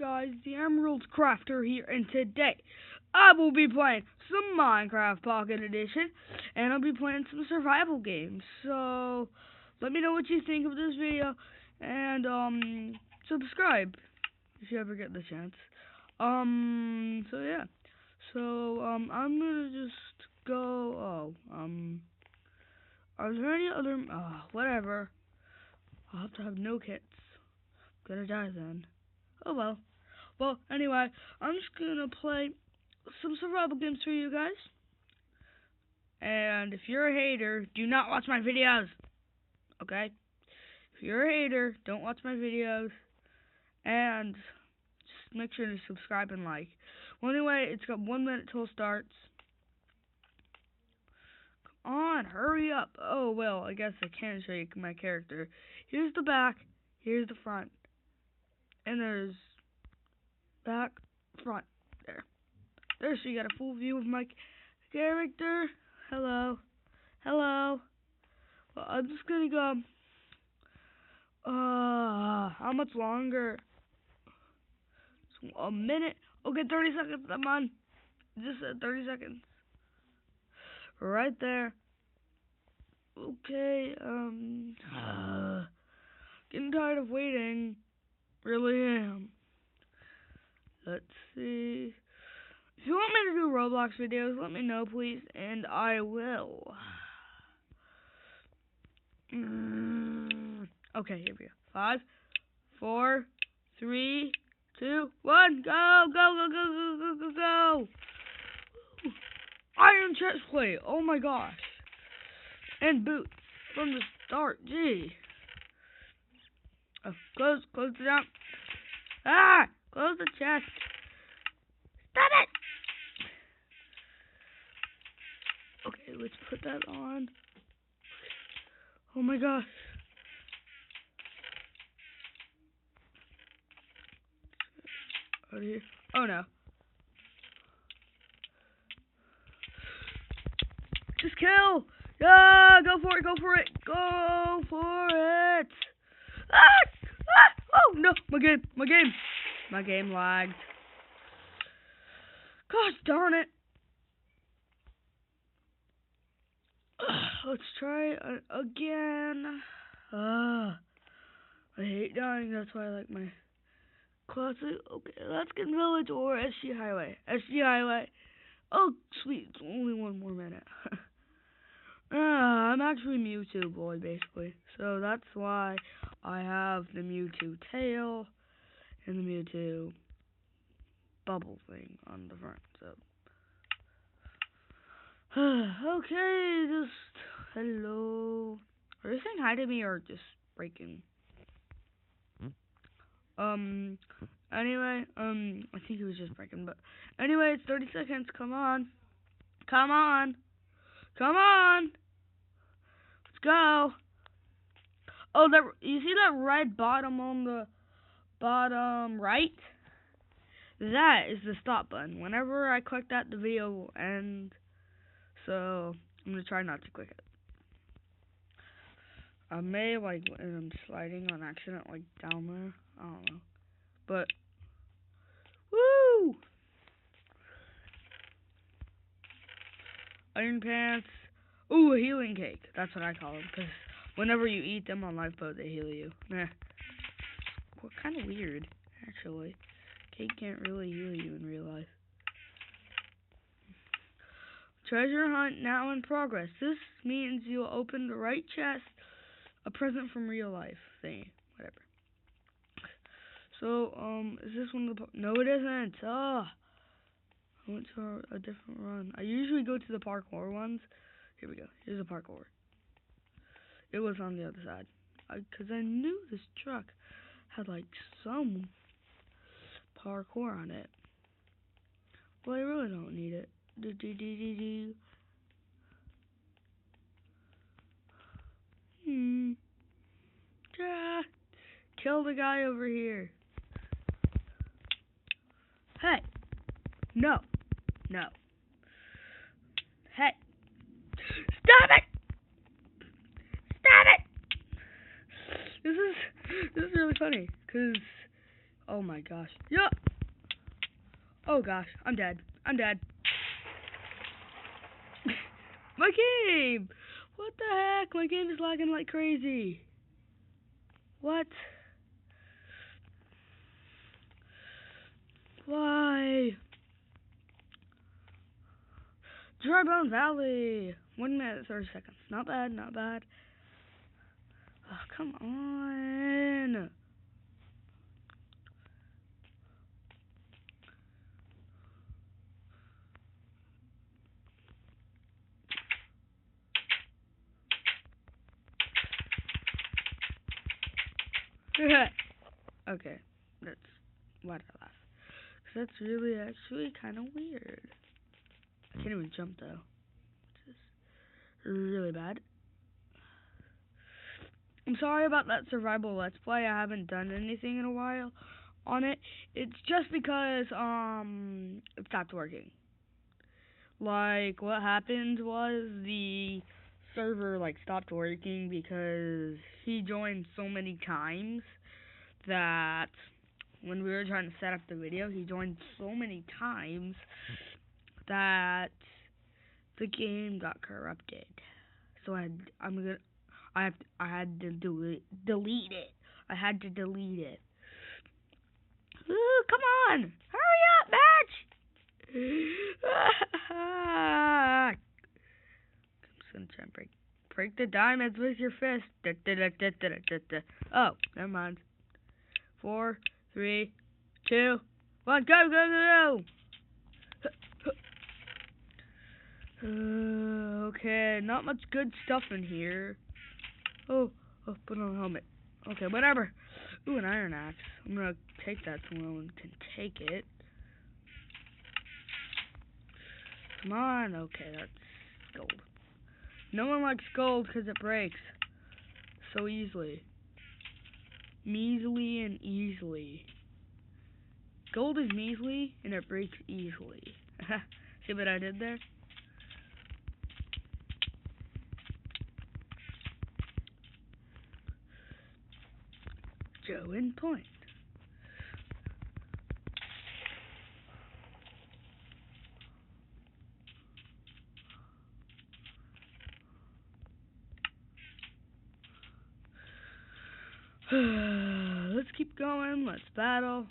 guys, the Emerald Crafter here, and today I will be playing some Minecraft Pocket Edition, and I'll be playing some survival games. So, let me know what you think of this video, and subscribe if you ever get the chance. So yeah. So, I'm gonna just go, are there any other, whatever. I'll have to have no kits. Gonna die then. Oh well. Well, anyway, I'm just gonna play some survival games for you guys. And if you're a hater, do not watch my videos. Okay? If you're a hater, don't watch my videos. And just make sure to subscribe and like. Well, anyway, it's got 1 minute till it starts. Come on, hurry up. Oh, well, I guess I can't show you my character. Here's the back. Here's the front. And there's back, front, there. So you got a full view of my character. Hello. Well, I'm just gonna go, how much longer? A minute? Okay, 30 seconds, I'm on. Just 30 seconds. Right there. Okay, getting tired of waiting. Really am. Let's see. If you want me to do Roblox videos, let me know, please, and I will. Okay, here we go. 5, 4, 3, 2, 1, go! Iron chest plate. Oh my gosh. And boots from the start. Gee. Close it down. Close the chest. Stop it! Okay, let's put that on. Oh my gosh. Out of here. Oh no. Just kill! Yeah, go for it! Oh no, my game lagged. Gosh darn it. Let's try again. I hate dying, that's why I like my classic. Okay, let's get Village or SG Highway. Oh, sweet, it's only 1 more minute. I'm actually Mewtwo boy, basically. So that's why I have the Mewtwo tail and the Mewtwo bubble thing on the front. So, okay, just hello. Are you saying hi to me or just breaking? Anyway, I think it was just breaking, but anyway, it's 30 seconds. Come on. Let's go. Oh, you see that red bottom on the bottom right? That is the stop button. Whenever I click that, the video will end. So, I'm going to try not to click it. I may, when I'm sliding on accident, down there. I don't know. But, woo! Iron pants. Ooh, a healing cake. That's what I call them. Because whenever you eat them on lifeboat, they heal you. Nah. Well, kind of weird, actually. Cake can't really heal you in real life. Treasure hunt now in progress. This means you'll open the right chest. A present from real life thingy. Whatever. So, is this one of the... No, it isn't. I went to a different run. I usually go to the parkour ones. Here we go. Here's the parkour. It was on the other side. Because I knew this truck had, some parkour on it. Well, I really don't need it. Kill the guy over here. Hey. No. Hey. Stop it! This is really funny, because Oh my gosh. Yeah. Oh gosh, I'm dead. I'm dead. My game! What the heck? My game is lagging like crazy. What? Why? Dry Bone Valley. 1 minute, 30 seconds. Not bad, not bad. Oh, come on. Okay, that's why did I laugh? 'Cause that's really actually kind of weird. I can't even jump though, which is really bad. I'm sorry about that survival let's play. I haven't done anything in a while on it. It's just because it stopped working. Like what happened was the server like stopped working because he joined so many times that when we were trying to set up the video, he joined so many times that the game got corrupted. So I had to delete it. I had to delete it. Ooh, come on! Hurry up, match! I'm just gonna try and break the diamonds with your fist. Oh, never mind. 4, 3, 2, 1, go, go, go, go! Okay, not much good stuff in here. Oh, put on a helmet. Okay, whatever. Ooh, an iron axe. I'm gonna take that so no one can take it. Come on. Okay, that's gold. No one likes gold because it breaks so easily. Measly and easily. Gold is measly and it breaks easily. See what I did there? Joe in point. Let's keep going. Let's battle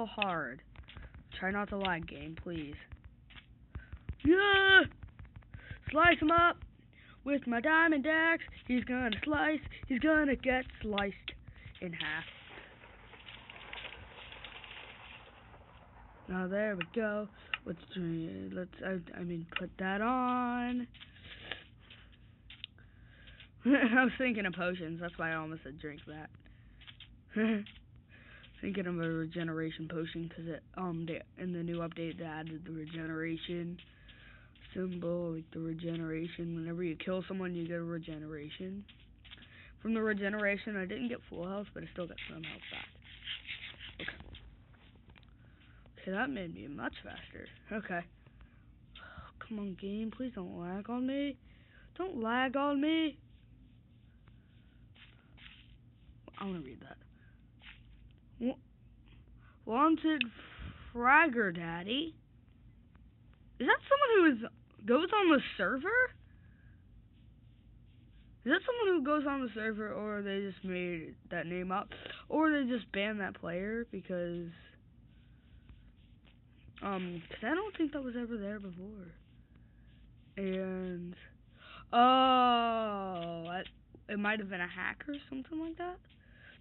hard. Try not to lag, game, please. Yeah! Slice him up with my diamond axe. He's gonna slice. He's gonna get sliced in half. Now there we go. Let's put that on. I was thinking of potions. That's why I almost said drink that. Thinking of a regeneration potion because in the new update they added the regeneration symbol, like the regeneration. Whenever you kill someone, you get a regeneration. From the regeneration, I didn't get full health, but I still got some health back. Okay, that made me much faster. Okay. Oh, come on, game. Please don't lag on me. Don't lag on me. I want to read that. Wanted Fragger Daddy. Is that someone who goes on the server? Is that someone who goes on the server, or they just made that name up, or they just banned that player because I don't think that was ever there before. And it might have been a hacker or something like that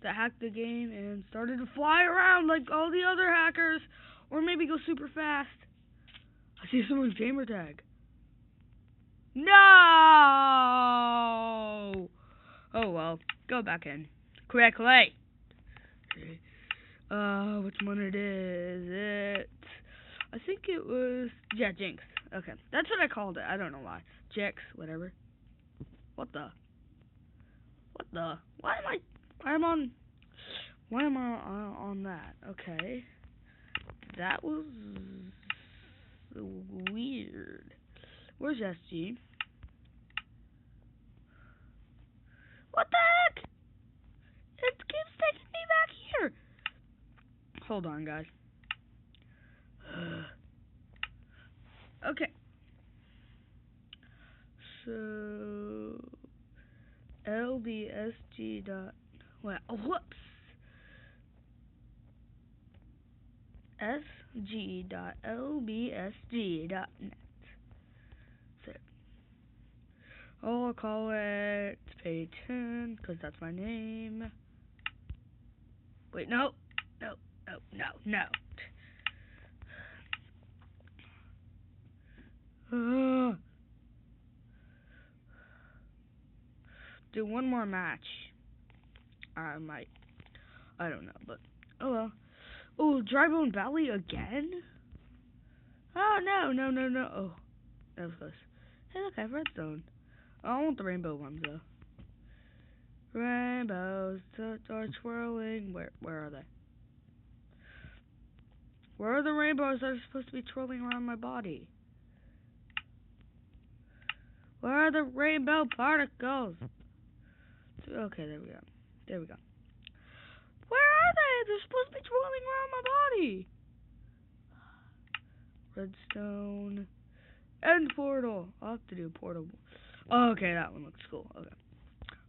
hacked the game and started to fly around like all the other hackers, or maybe go super fast. I see someone's gamer tag. No! Oh well, go back in quickly. Okay. Which one it is? I think it was Jinx. Okay, that's what I called it. I don't know why. Jinx, whatever. What the? Why am I on that? Okay. That was weird. Where's SG? What the heck? It keeps taking me back here. Hold on, guys. Okay. So lbsg dot whoops sg.lbsg.net. So I'll call it Payton because that's my name. Wait, no. Do one more match. I might. I don't know, but oh well. Oh, Dry Bone Valley again? Oh no. Oh, that was close. Hey, look, I have redstone. Oh, I want the rainbow ones though. Rainbows are twirling. Where are they? Where are the rainbows that are supposed to be twirling around my body? Where are the rainbow particles? Okay, there we go. Where are they? They're supposed to be twirling around my body. Redstone. End portal. I'll have to do a portal. Oh, okay, that one looks cool. Okay.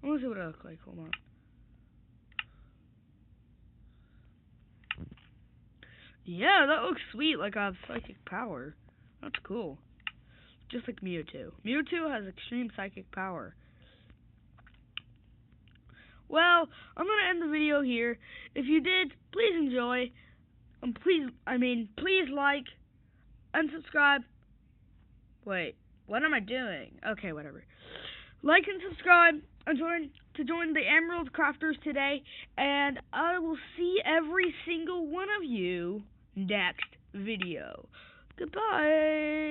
I want to see what it looks like. Hold on. Yeah, that looks sweet. Like I have psychic power. That's cool. Just like Mewtwo. Mewtwo has extreme psychic power. Well, I'm gonna end the video here. If you did, please enjoy. Please like and subscribe. Wait, what am I doing? Okay, whatever. Like and subscribe and join the Emerald Crafters today, and I will see every single one of you next video. Goodbye.